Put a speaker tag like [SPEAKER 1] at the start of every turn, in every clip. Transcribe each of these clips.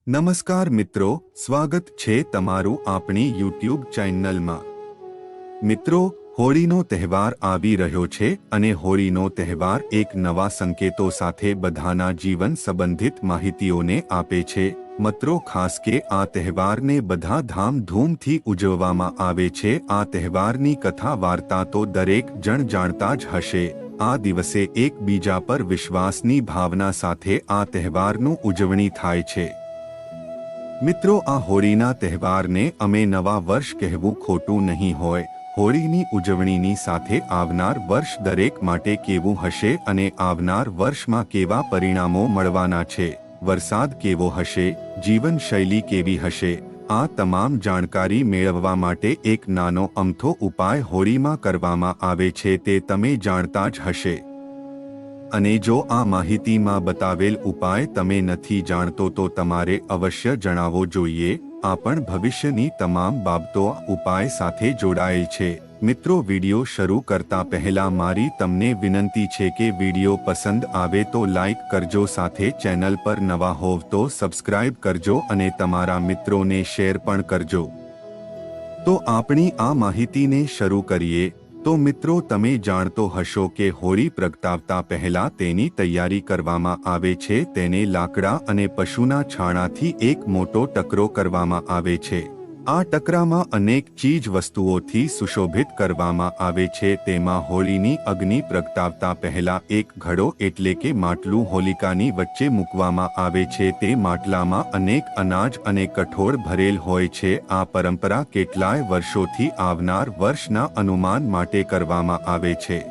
[SPEAKER 1] નમસ્કાર મિત્રો, સ્વાગત છે તમારું આપણી યુટ્યુબ ચેનલમાં। મિત્રો, હોળીનો તહેવાર આવી રહ્યો છે અને હોળીનો તહેવાર એક નવા સંકેતો સાથે બધાના જીવન સંબંધિત માહિતીઓને આપે છે। મિત્રો, ખાસ કે આ તહેવારને બધા ધામધૂમથી ઉજવવામાં આવે છે। આ તહેવારની કથા વાર્તા તો દરેક જણ જાણતા જ હશે। આ દિવસે એકબીજા પર વિશ્વાસની ભાવના સાથે આ તહેવારનું ઉજવણી થાય છે। મિત્રો, આ હોળીના તહેવારને અમે નવા વર્ષ કહેવું ખોટું નહીં હોય। હોળીની ઉજવણીની સાથે આવનાર વર્ષ દરેક માટે કેવું હશે અને આવનાર વર્ષમાં કેવા પરિણામો મળવાના છે, વરસાદ કેવો હશે, જીવનશૈલી કેવી હશે, આ તમામ જાણકારી મેળવવા માટે એક નાનો અમથો ઉપાય હોળીમાં કરવામાં આવે છે તે તમે જાણતા જ હશે। અને જો આ માહિતીમાં બતાવેલ ઉપાય તમે નથી જાણતો તો તમારે અવશ્ય જણાવવો જોઈએ। આ પણ ભવિષ્યની તમામ બાબતો ઉપાય સાથે જોડાયેલ છે। મિત્રો, વિડિયો શરૂ કરતા પહેલા મારી તમને વિનંતી છે કે વિડિયો પસંદ આવે તો લાઈક કરજો, સાથે ચેનલ પર નવા હોવ તો સબસ્ક્રાઇબ કરજો અને તમારા મિત્રોને શેર પણ કરજો। તો આપણી આ માહિતીને શરૂ કરીએ। તો મિત્રો, તમે જાણતો હશો કે હોળી પ્રગટાવતા પહેલા તેની તૈયારી કરવામાં આવે છે। તેને લાકડા અને પશુના છાણાથી એક મોટો ટકરો કરવામાં આવે છે। આ ટકરામાં અનેક ચીજ વસ્તુઓથી સુશોભિત કરવામાં આવે છે। તેમાં હોળીની અગ્નિ પ્રગટાવતા પહેલા એક ઘડો એટલે કે માટલું હોલિકાની વચ્ચે મૂકવામાં આવે છે। તે માટલામાં અનેક અનાજ અને કઠોળ ભરેલ હોય છે। આ પરંપરા કેટલાય વર્ષોથી આવનાર વર્ષના અનુમાન માટે કરવામાં આવે છે।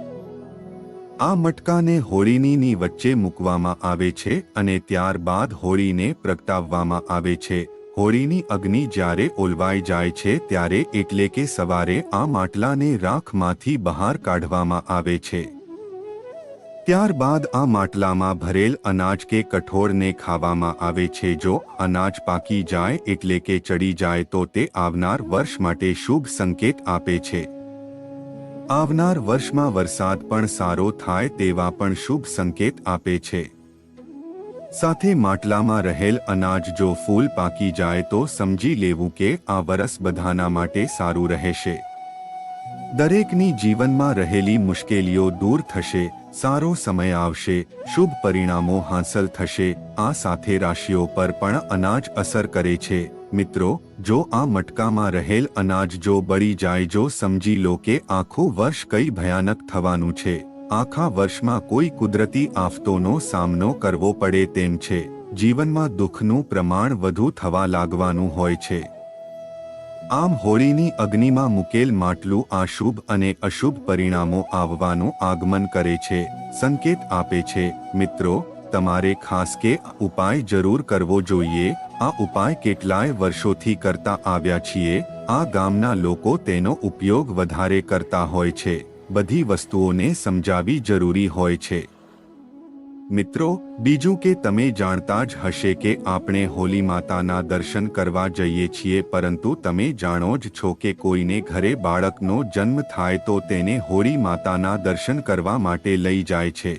[SPEAKER 1] આ મટકાને હોળીની વચ્ચે મૂકવામાં આવે છે અને ત્યારબાદ હોળીને પ્રગટાવવામાં આવે છે। હોળીની અગ્નિ જ્યારે ઓલવાઈ જાય છે ત્યારે એટલે કે સવારે આ માટલાને રાખમાંથી બહાર કાઢવામાં આવે છે। ત્યારબાદ આ માટલામાં ભરેલ અનાજ કે કઠોળને ખાવામાં આવે છે। જો અનાજ પાકી જાય એટલે કે ચડી જાય તો તે આવનાર વર્ષ માટે શુભ સંકેત આપે છે। આવનાર વર્ષમાં વરસાદ પણ સારો થાય તેવા પણ શુભ સંકેત આપે છે। સાથે માટલામાં રહેલ અનાજ જો ફૂલ પાકી જાય તો સમજી લેવું કે આ વરસ બધાના માટે સારું રહેશે। દરેકની જીવનમાં રહેલી મુશ્કેલીઓ દૂર થશે, સારો સમય આવશે, શુભ પરિણામો હાંસલ થશે। આ સાથે રાશિઓ પર પણ અનાજ અસર કરે છે। મિત્રો, જો આ મટકામાં રહેલ અનાજ જો બળી જાય, જો સમજી લો કે આખું વર્ષ કઈ ભયાનક થવાનું છે, આખા વર્ષમાં કોઈ કુદરતી આફતોનો સામનો કરવો પડે તેમ છે, જીવનમાં દુઃખનું પ્રમાણ વધુ થવા લાગવાનું હોય છે। આમ હોળીની અગ્નિમાં મૂકેલ માટલું આ શુભ અને અશુભ પરિણામો આવવાનું આગમન કરે છે, સંકેત આપે છે। મિત્રો, તમારે ખાસ કે ઉપાય જરૂર કરવો જોઈએ। આ ઉપાય કેટલાય વર્ષોથી કરતા આવ્યા છીએ। આ ગામના લોકો તેનો ઉપયોગ વધારે કરતા હોય છે। બધી વસ્તુઓને સમજાવી જરૂરી હોય છે। મિત્રો, બીજું કે તમે જાણતા જ હશે કે આપણે હોળી માતાના દર્શન કરવા જઈએ છીએ, પરંતુ તમે જાણો જ છો કે કોઈને ઘરે બાળકનો જન્મ થાય તો તેને હોળી માતાના દર્શન કરવા માટે લઈ જાય છે।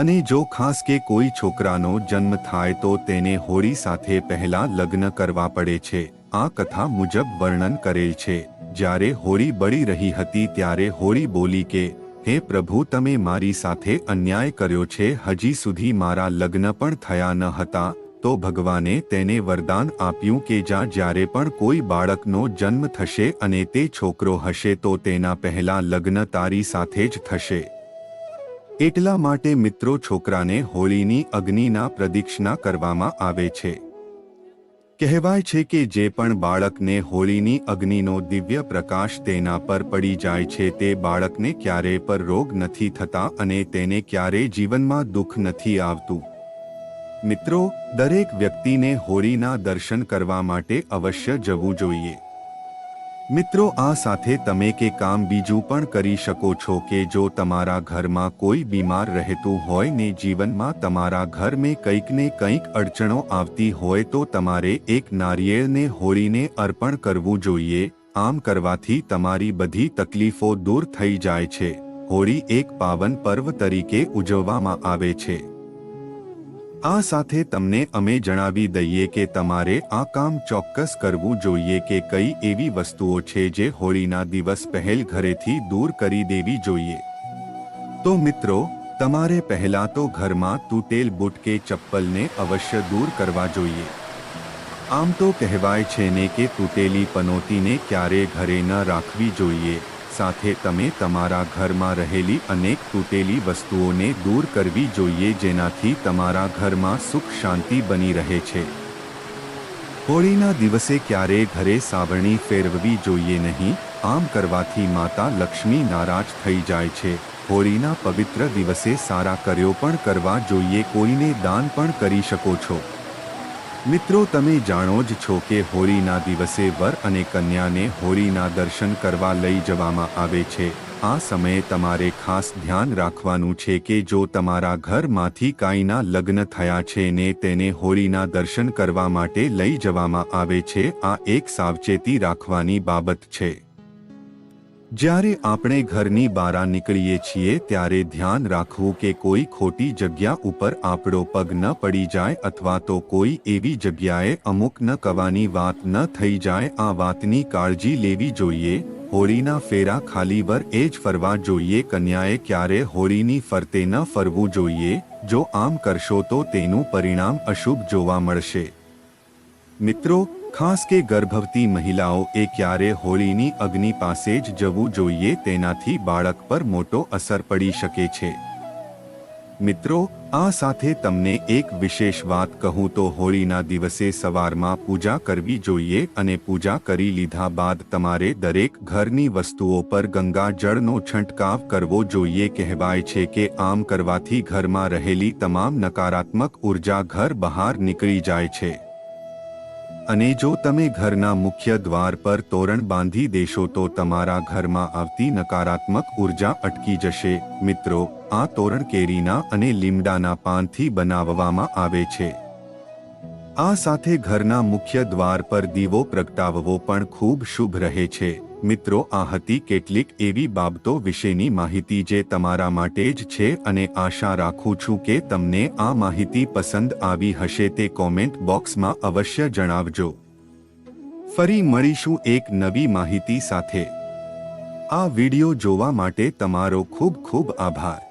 [SPEAKER 1] અને જો ખાસ કે કોઈ છોકરાનો જન્મ થાય તો તેને હોળી સાથે પહેલા લગ્ન કરવા પડે છે। આ કથા મુજબ વર્ણન કરેલ છે। જ્યારે હોળી બળી રહી હતી ત્યારે હોળી બોલી કે હે પ્રભુ, તમે મારી સાથે અન્યાય કર્યો છે। હજી સુધી મારા લગ્ન પણ થયા ન હતા। તો ભગવાને તેને વરદાન આપ્યું કે જ્યારે પણ કોઈ બાળકનો જન્મ થશે અને તે છોકરો હશે તો તેના પહેલા લગ્ન તારી સાથે જ થશે। એટલા માટે મિત્રો, છોકરાને હોળીની અગ્નિના પ્રદક્ષિણા કરવામાં આવે છે। કહેવાય છે કે જે પણ બાળકને હોળીની અગ્નિનો દિવ્ય પ્રકાશ તેના પર પડી જાય છે તે બાળકને ક્યારેય પર રોગ નથી થતા અને તેને ક્યારેય જીવનમાં દુઃખ નથી આવતું। મિત્રો, દરેક વ્યક્તિને હોળીના દર્શન કરવા માટે અવશ્ય જવું જોઈએ। મિત્રો, આ સાથે તમે કે કામ બીજું પણ કરી શકો છો કે જો તમારા ઘરમાં કોઈ બીમાર રહેતું હોય ને જીવનમાં તમારા ઘર મેં કંઈક ને કંઈક અડચણો આવતી હોય તો તમારે એક નારિયેળને હોળીને અર્પણ કરવું જોઈએ। આમ કરવાથી તમારી બધી તકલીફો દૂર થઈ જાય છે। હોળી એક પાવન પર્વ તરીકે ઉજવવામાં આવે છે। આ સાથે તમને અમે જણાવી દઈએ કે તમારે આ કામ ચોક્કસ કરવું જોઈએ કે કઈ એવી વસ્તુઓ છે જે હોળીના દિવસ પહેલ ઘરેથી દૂર કરી દેવી જોઈએ। તો મિત્રો, તમારે પહેલા તો ઘરમાં તૂટેલ બૂટ કે ચપ્પલને અવશ્ય દૂર કરવા જોઈએ। આમ તો કહેવાય છે ને કે તૂટેલી પનોતીને ક્યારે ઘરે ન રાખવી જોઈએ। સાથે તમે તમારા ઘરમાં રહેલી અનેક તૂટેલી વસ્તુઓને દૂર કરવી જોઈએ જેનાથી તમારા ઘરમાં સુખ શાંતિ બની રહે છે। હોળીના દિવસે ક્યારે ઘરે સાવરણી ફેરવવી જોઈએ નહીં। આમ કરવાથી માતા લક્ષ્મી નારાજ થઈ જાય છે। હોળીના પવિત્ર દિવસે સારા કાર્યો પણ કરવા જોઈએ, કોઈને દાન પણ કરી શકો છો। મિત્રો, તમે જાણો જ છો કે હોળીના દિવસે વર અને કન્યાને હોળીના દર્શન કરવા લઈ જવામાં આવે છે। આ સમયે તમારે ખાસ ધ્યાન રાખવાનું છે કે જો તમારા ઘરમાંથી કાંઈના લગ્ન થયા છે ને તેને હોળીના દર્શન કરવા માટે લઈ જવામાં આવે છે, આ એક સાવચેતી રાખવાની બાબત છે। જ્યારે આપણે ઘરની બહાર નીકળીએ છીએ ત્યારે ધ્યાન રાખવું કે કોઈ ખોટી જગ્યા ઉપર આપણો પગ ન પડી જાય અથવા તો કોઈ એવી જગ્યાએ અમુક ન કવાની વાત ન થઈ જાય। આ વાતની કાળજી લેવી જોઈએ। હોળીના ફેરા ખાલી વર એ જ ફરવા જોઈએ, કન્યાએ ક્યારે હોળીની ફરતે ન ફરવું જોઈએ। જો આમ કરશો તો તેનું પરિણામ અશુભ જોવા મળશે। મિત્રો, ખાસ કે ગર્ભવતી મહિલાઓ એ ક્યારે હોળીની અગ્નિ પાસે જ જવું જોઈએ, તેનાથી બાળક પર મોટો અસર પડી શકે છે। મિત્રો, આ સાથે તમને એક વિશેષ વાત કહું તો હોળીના દિવસે સવારમાં પૂજા કરવી જોઈએ અને પૂજા કરી લીધા બાદ તમારે દરેક ઘરની વસ્તુઓ પર ગંગા જળનો છંટકાવ કરવો જોઈએ। કહેવાય છે કે આમ કરવાથી ઘરમાં રહેલી તમામ નકારાત્મક ઉર્જા ઘર બહાર નીકળી જાય છે। અને જો તમે ઘરના મુખ્ય દ્વાર પર તોરણ બાંધી દેશો તો તમારા ઘરમાં આવતી નકારાત્મક ઉર્જા અટકી જશે। મિત્રો, આ તોરણ કેરીના અને લીમડાના પાનથી બનાવવામાં આવે છે। આ સાથે ઘરના મુખ્ય દ્વાર પર દીવો પ્રગટાવવો પણ ખૂબ શુભ રહે છે। મિત્રો, આ હતી કેટલીક એવી બાબતો વિશેની માહિતી જે તમારા માટે જ છે અને આશા રાખું છું કે તમને આ માહિતી પસંદ આવી હશે। તે કોમેન્ટ બોક્સમાં અવશ્ય જણાવજો। ફરી મળીશું એક નવી માહિતી સાથે। આ વિડિયો જોવા માટે તમારો ખૂબ ખૂબ આભાર।